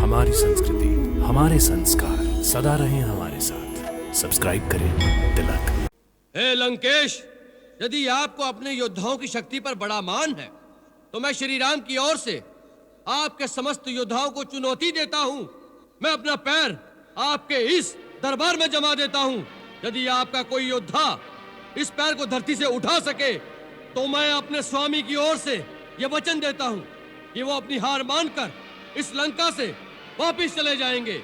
हमारी संस्कृति, हमारे संस्कार सदा रहें हमारे साथ। सब्सक्राइब करें तिलक। हे लंकेश, यदि आपको अपने योद्धाओं की शक्ति पर बड़ा मान है तो मैं श्री राम की ओर से आपके समस्त योद्धाओं को चुनौती देता हूं। मैं अपना पैर आपके इस दरबार में जमा देता हूं। यदि आपका कोई योद्धा इस पैर को धरती से उठा सके तो मैं अपने स्वामी की ओर से यह वचन देता हूं कि वो अपनी हार मानकर इस लंका से वापिस चले जाएंगे।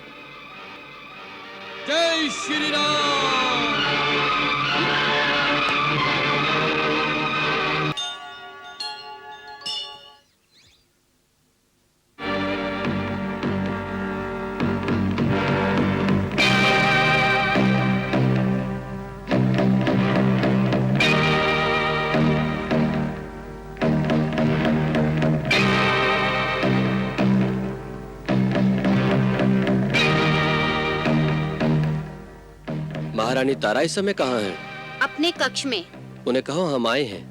जय श्री राम। महारानी तारा इस समय कहाँ हैं? अपने कक्ष में। उन्हें कहो हम आए हैं।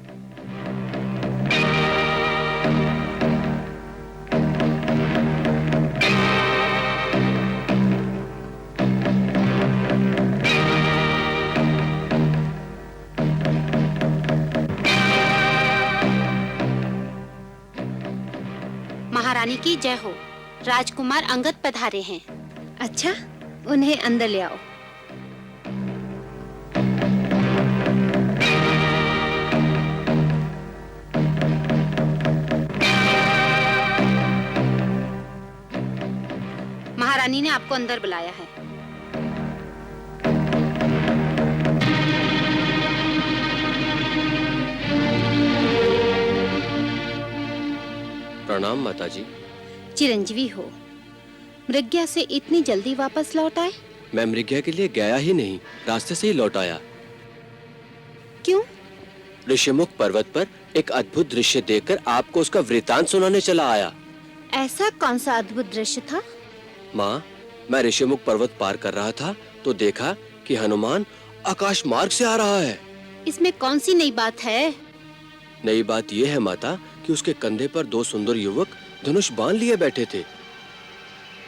महारानी की जय हो। राजकुमार अंगद पधारे हैं। अच्छा, उन्हें अंदर ले आओ। महारानी ने आपको अंदर बुलाया है। प्रणाम माताजी। चिरंजीवी हो। मृग्या से इतनी जल्दी वापस लौट आए? मैं मृग्या के लिए गया ही नहीं, रास्ते से ही लौट आया। क्यों? ऋषिमुख पर्वत पर एक अद्भुत दृश्य देखकर आपको उसका वृतांत सुनाने चला आया। ऐसा कौन सा अद्भुत दृश्य था? माँ, मैं ऋषिमुख पर्वत पार कर रहा था तो देखा कि हनुमान आकाश मार्ग से आ रहा है। इसमें कौन सी नई बात है? नई बात यह है माता कि उसके कंधे पर दो सुंदर युवक धनुष बांध लिए बैठे थे।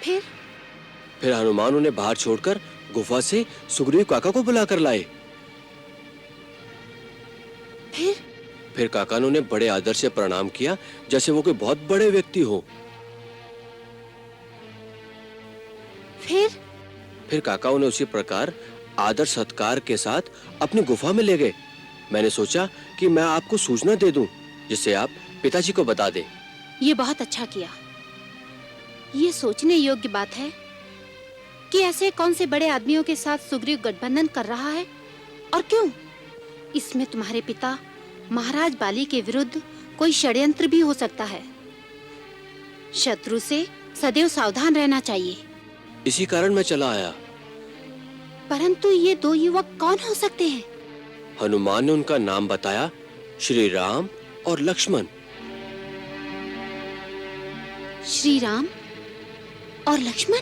फिर हनुमान उन्हें बाहर छोड़कर गुफा से सुग्रीव काका को बुलाकर लाए। फिर काका ने उन्हें बड़े आदर से प्रणाम किया, जैसे वो कोई बहुत बड़े व्यक्ति हो। फिर काका उन्हें उसी प्रकार आदर सत्कार के साथ अपनी गुफा में ले गए। मैंने सोचा कि मैं आपको सूचना दे दूं, जिससे आप पिताजी को बता दें। ये बहुत अच्छा किया। ये सोचने योग्य बात है कि ऐसे कौन से बड़े आदमियों के साथ सुग्रीव गठबंधन कर रहा है और क्यों? इसमें तुम्हारे पिता महाराज बाली के विरुद्ध कोई षड्यंत्र भी हो सकता है। शत्रु से सदैव सावधान रहना चाहिए। इसी कारण मैं चला आया। परंतु ये दो युवक कौन हो सकते हैं? हनुमान ने उनका नाम बताया, श्री राम और लक्ष्मण। श्री राम और लक्ष्मण?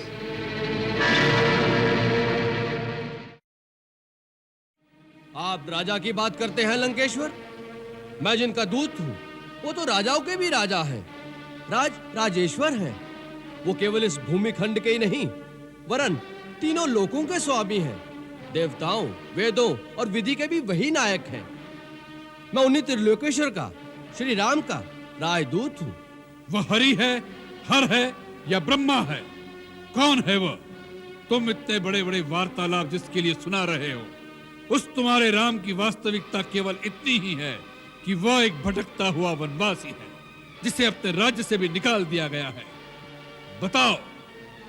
आप राजा की बात करते हैं लंकेश्वर? मैं जिनका दूत हूं वो तो राजाओं के भी राजा हैं। राजेश्वर हैं। वो केवल इस भूमि खंड के ही नहीं वरन तीनों लोकों के स्वामी हैं। देवताओं, वेदों और विधि के भी वही नायक हैं। मैं उन्हीं त्रिलोकेश्वर का, श्री राम का राजदूत हूँ। वह हरि है, हर है या ब्रह्मा है? कौन है वह? तुम इतने बड़े बड़े वार्तालाप जिसके लिए सुना रहे हो, उस तुम्हारे राम की वास्तविकता केवल इतनी ही है कि वह एक भटकता हुआ वनवासी है, जिसे अपने राज्य से भी निकाल दिया गया है। बताओ,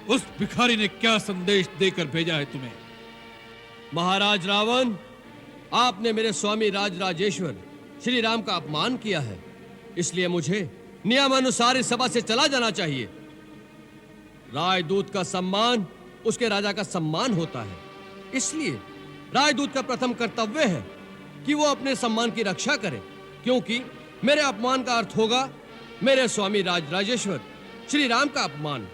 उस भिखारी ने क्या संदेश देकर भेजा है तुम्हें? महाराज रावण, आपने मेरे स्वामी राजेश्वर श्री राम का अपमान किया है, इसलिए मुझे नियमानुसार इस सभा से चला जाना चाहिए। राजदूत का सम्मान उसके राजा का सम्मान होता है, इसलिए राजदूत का प्रथम कर्तव्य है कि वो अपने सम्मान की रक्षा करे, क्योंकि मेरे अपमान का अर्थ होगा मेरे स्वामी राजेश्वर श्री राम का अपमान।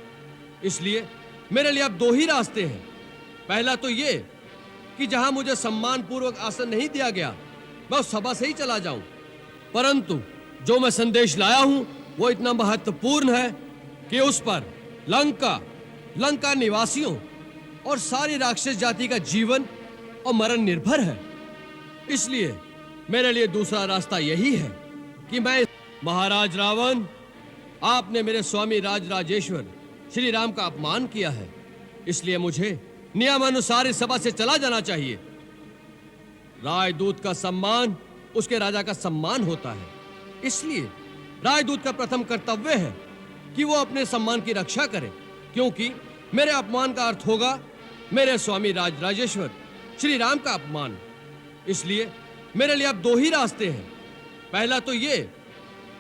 इसलिए मेरे लिए अब दो ही रास्ते हैं। पहला तो ये कि जहां मुझे सम्मान पूर्वक आसन नहीं दिया गया मैं उस सभा से ही चला जाऊं, परंतु जो मैं संदेश लाया हूं वो इतना महत्वपूर्ण है कि उस पर लंका, लंका निवासियों और सारी राक्षस जाति का जीवन और मरण निर्भर है। इसलिए मेरे लिए दूसरा रास्ता यही है कि मैं महाराज रावण, आपने मेरे स्वामी राज राजेश्वर श्री राम का अपमान किया है, इसलिए मुझे नियमानुसार इस सभा से चला जाना चाहिए। राजदूत का सम्मान उसके राजा का सम्मान होता है, इसलिए राजदूत का प्रथम कर्तव्य है कि वो अपने सम्मान की रक्षा करे, क्योंकि मेरे अपमान का अर्थ होगा मेरे स्वामी राज राजेश्वर श्री राम का अपमान। इसलिए मेरे लिए अब दो ही रास्ते हैं। पहला तो ये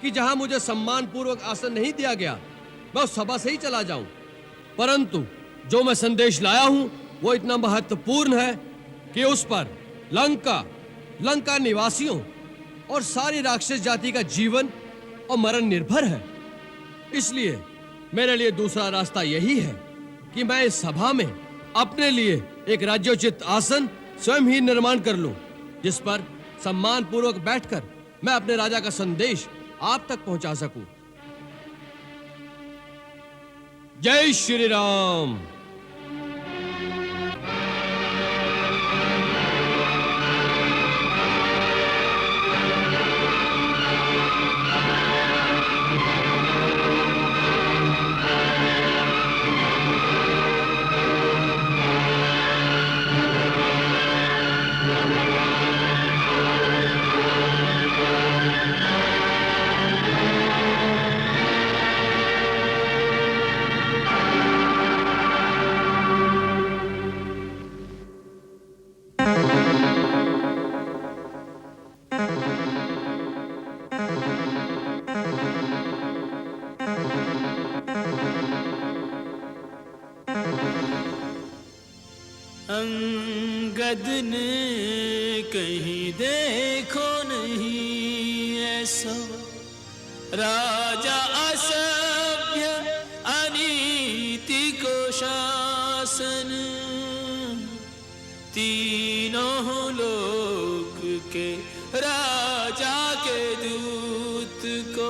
कि जहां मुझे सम्मान पूर्वक आसन नहीं दिया गया, मैं उस सभा से ही चला जाऊं। परंतु जो मैं संदेश लाया हूं वो इतना महत्वपूर्ण है कि उस पर लंका निवासियों और सारी राक्षस जाति का जीवन और मरण निर्भर है। इसलिए मेरे लिए दूसरा रास्ता यही है कि मैं इस सभा में अपने लिए एक राज्योचित आसन स्वयं ही निर्माण कर लूं, जिस पर सम्मान पूर्वक बैठकर मैं अपने राजा का संदेश आप तक पहुंचा सकूं। जय श्री राम। अंगद ने कहीं देखो नहीं ऐसा, राजा असभ्य अनीति को शासन, तीनों लोक के राजा के दूत को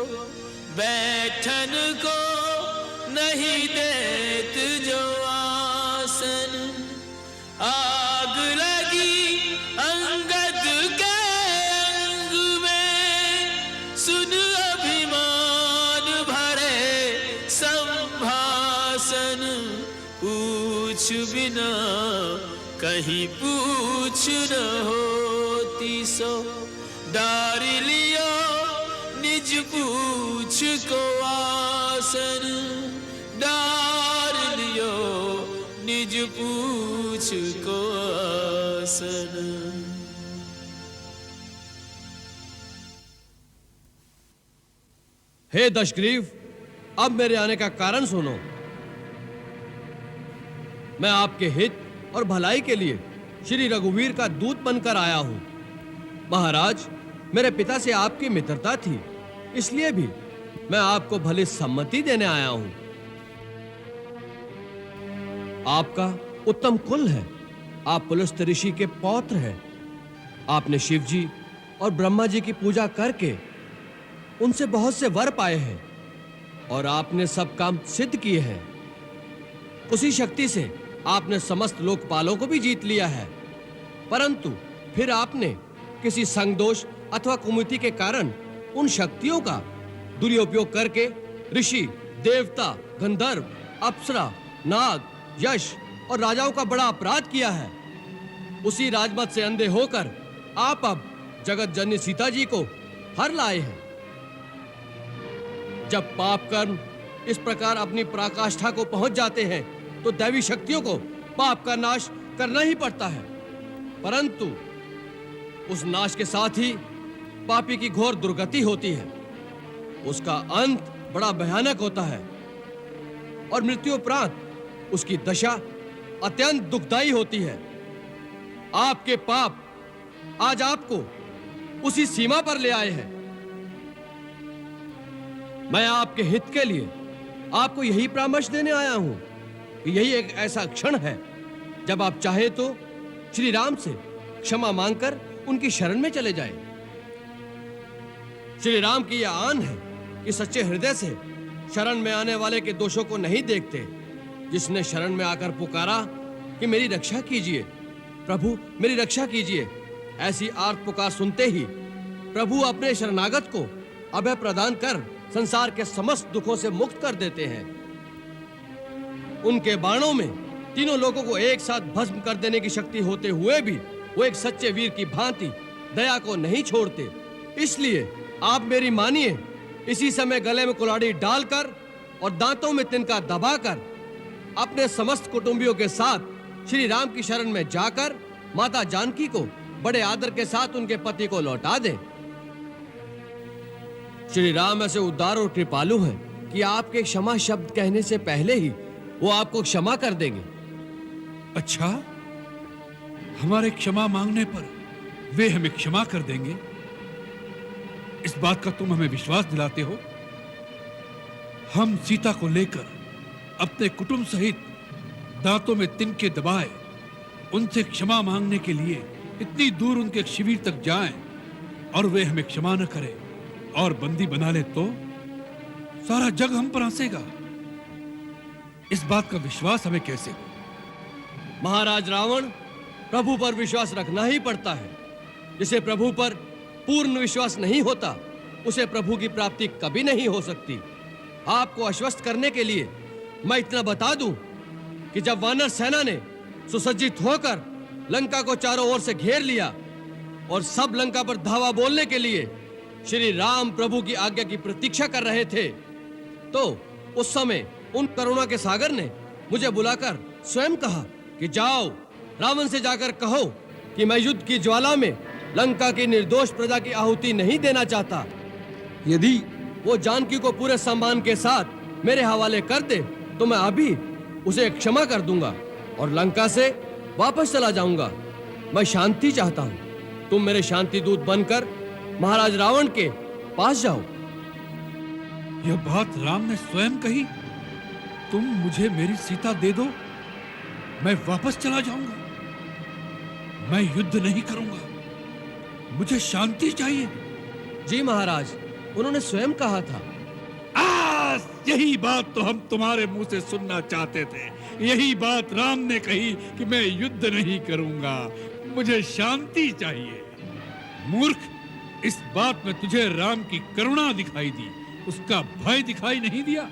बैठन को नहीं देत जो आसन, आग लगी अंगद के अंग में, सुन अभिमान भरे संभाषण, पूछ बिना कहीं पूछ न होती सो, डार लियो निज पूछ को आसन, डार लियो निज पूछ को आसन। हे दशग्रीव, अब मेरे आने का कारण सुनो। मैं आपके हित और भलाई के लिए श्री रघुवीर का दूत बनकर आया हूं। महाराज, मेरे पिता से आपकी मित्रता थी, इसलिए भी मैं आपको भली सम्मति देने आया हूं। आपका उत्तम कुल है, आप पुलस्त्य ऋषि के पौत्र हैं। आपने शिव जी और ब्रह्मा जी की पूजा करके उनसे बहुत से वर पाए हैं और आपने सब काम सिद्ध किए हैं। उसी शक्ति से आपने समस्त लोकपालों को भी जीत लिया है, परंतु फिर आपने किसी संगदोष अथवा कुमति के कारण उन शक्तियों का दुरुपयोग करके ऋषि, देवता, गंधर्व, अप्सरा, नाग, यश और राजाओं का बड़ा अपराध किया है। उसी राजमत से अंधे होकर आप अब जगत जननी सीता जी को हर लाए हैं। जब पाप कर्म इस प्रकार अपनी पराकाष्ठा को पहुंच जाते हैं तो दैवी शक्तियों को पाप का नाश करना ही पड़ता है, परंतु उस नाश के साथ ही पापी की घोर दुर्गति होती है। उसका अंत बड़ा भयानक होता है और मृत्यु उपरांत उसकी दशा अत्यंत दुखदायी होती है। आपके पाप आज आपको उसी सीमा पर ले आए हैं। मैं आपके हित के लिए आपको यही परामर्श देने आया हूं कि यही एक ऐसा क्षण है जब आप चाहे तो श्री राम से क्षमा मांगकर उनकी शरण में चले जाएं। श्री राम की यह आन है कि सच्चे हृदय से शरण में आने वाले के दोषों को नहीं देखते, जिसने शरण में आकर पुकारा कि मेरी रक्षा कीजिए, प्रभु मेरी रक्षा कीजिए। ऐसी आर्त पुकार सुनते ही प्रभु अपने शरणागत को अभय प्रदान कर संसार के समस्त दुखों से मुक्त कर देते हैं। उनके बाणों में तीनों लोगों को एक साथ भस्म कर देने की शक्ति होते हुए भी वो एक सच्चे वीर की भांति दया को नहीं छोड़ते। इसलिए आप मेरी मानिए, इसी समय गले में कुल्हाड़ी डालकर और दांतों में तिनका दबाकर अपने समस्त कुटुंबियों के साथ श्री राम की शरण में जाकर माता जानकी को बड़े आदर के साथ उनके पति को लौटा दें। श्री राम ऐसे उदार और कृपालु हैं कि आपके क्षमा शब्द कहने से पहले ही वो आपको क्षमा कर देंगे। अच्छा, हमारे क्षमा मांगने पर वे हमें क्षमा कर देंगे, इस बात का तुम हमें विश्वास दिलाते हो? हम सीता को लेकर अपने कुटुंब सहित दांतों में तिनके दबाए उनसे क्षमा मांगने के लिए इतनी दूर उनके शिविर तक जाएं और वे हमें क्षमा न करें और बंदी बना ले तो सारा जग हम पर हंसेगा। इस बात का विश्वास हमें कैसे हो? महाराज रावण, प्रभु पर विश्वास रखना ही पड़ता है। जिसे प्रभु पर पूर्ण विश्वास नहीं होता उसे प्रभु की प्राप्ति कभी नहीं हो सकती। आपको आश्वस्त करने के लिए मैं इतना बता दूं कि जब वानर सेना ने सुसज्जित होकर लंका को चारों ओर से घेर लिया और सब लंका पर धावा बोलने के लिए श्री राम प्रभु की आज्ञा की प्रतीक्षा कर रहे थे, तो उस समय उन करुणा के सागर ने मुझे बुलाकर स्वयं कहा कि जाओ, रावण से जाकर कहो कि मैं युद्ध की ज्वाला में लंका की निर्दोष प्रजा की आहुति नहीं देना चाहता। यदि वो जानकी को पूरे सम्मान के साथ मेरे हवाले कर दे तो मैं अभी उसे क्षमा कर दूंगा और लंका से वापस चला जाऊंगा। मैं शांति चाहता हूँ। तुम मेरे शांति दूत बनकर महाराज रावण के पास जाओ। यह बात राम ने स्वयं कही? तुम मुझे मेरी सीता दे दो, मैं वापस चला जाऊंगा। मैं युद्ध नहीं करूंगा, मुझे शांति चाहिए। जी महाराज, उन्होंने स्वयं कहा था। यही बात तो हम तुम्हारे मुंह से सुनना चाहते थे। यही बात राम ने कही कि मैं युद्ध नहीं करूंगा, मुझे शांति चाहिए। मूर्ख, इस बात में तुझे राम की करुणा दिखाई दी, उसका भय दिखाई नहीं दिया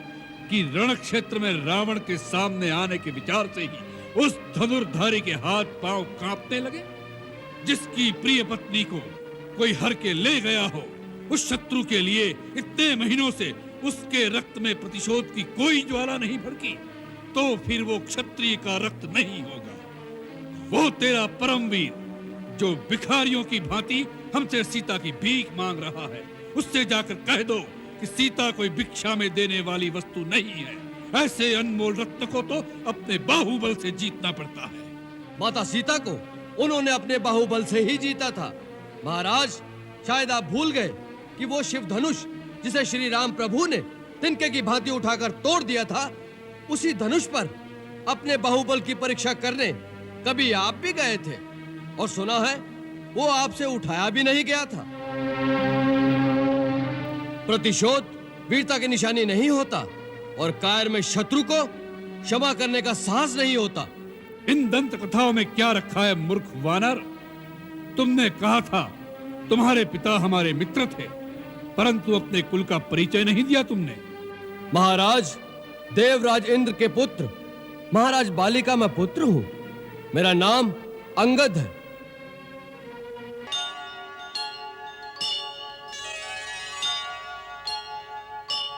कि रण क्षेत्र में रावण के सामने आने के विचार से ही उस धनुर्धारी के हाथ पांव कांपने लगे। जिसकी प्रिय पत्नी को कोई हर के ले गया हो, उस शत्रु के लिए इतने महीनों से उसके रक्त में प्रतिशोध की कोई ज्वाला नहीं भड़की, तो फिर वो क्षत्रिय का रक्त नहीं होगा। वो तेरा परमवीर जो भिखारियों की भांति हमसे सीता की भीख मांग रहा है, उससे जाकर कह दो कि सीता कोई भिक्षा में देने वाली वस्तु नहीं है। ऐसे अनमोल रत्न को तो अपने बाहुबल से जीतना पड़ता है। माता सीता को उन्होंने अपने बाहुबल से ही जीता था। महाराज, शायद आप भूल गए कि वो शिव धनुष जिसे श्री राम प्रभु ने तिनके की भांति उठाकर तोड़ दिया था, उसी धनुष पर अपने बाहुबल की परीक्षा करने कभी आप भी गए थे और सुना है वो आपसे उठाया भी नहीं गया था। प्रतिशोध वीरता की निशानी नहीं होता और कायर में शत्रु को क्षमा करने का साहस नहीं होता। इन दंत कथाओं में क्या रखा है मूर्ख वानर? तुमने कहा था तुम्हारे पिता हमारे मित्र थे, परंतु अपने कुल का परिचय नहीं दिया तुमने। महाराज, देवराज इंद्र के पुत्र महाराज बाली का मैं पुत्र हूँ। मेरा नाम अंगद है।